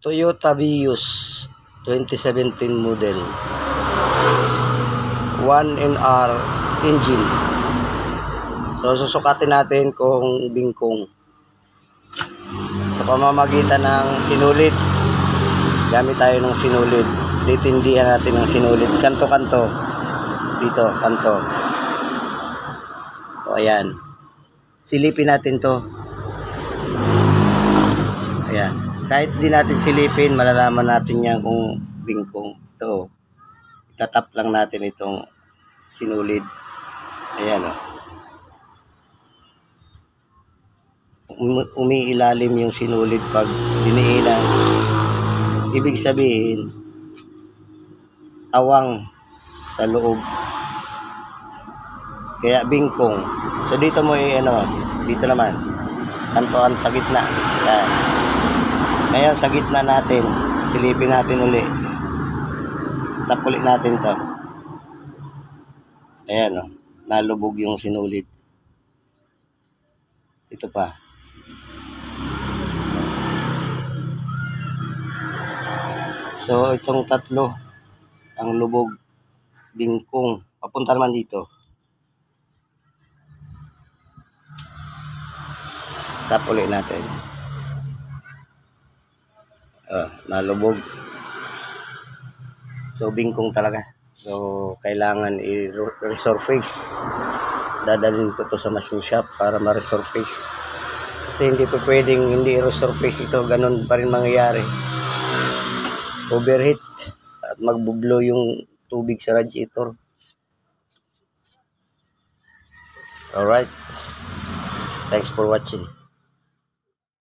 Toyota Vios 2017 model, 1NR engine. So susukatin natin kung bingkong sa pamamagitan ng sinulid. Gamit tayo ng sinulid, titindihan natin ng sinulid kanto-kanto dito, kanto. So ayan, silipin natin to. Ayan, kahit di natin silipin, malalaman natin yan kung bingkong. Ito, itatap lang natin itong sinulid. Ayan o, umiilalim yung sinulid pag diniinan. Ibig sabihin, awang sa loob, kaya bingkong. So dito mo dito naman, kantoan sa gitna. Ayan. Ngayon sa gitna natin, silipin natin uli. Tap ulit natin to. Ayan o, nalubog yung sinulid. Ito pa. So itong tatlo ang lubog, bingkong. Papunta naman dito. Tap ulit natin. Nalubog. So bingkong talaga. So kailangan i-resurface. Dadalhin ko to sa machine shop para ma-resurface. Kasi hindi pa pwedeng hindi i-resurface ito. Ganun pa rin mangyayari. Overheat at magbublo yung tubig sa radiator. Alright. Thanks for watching.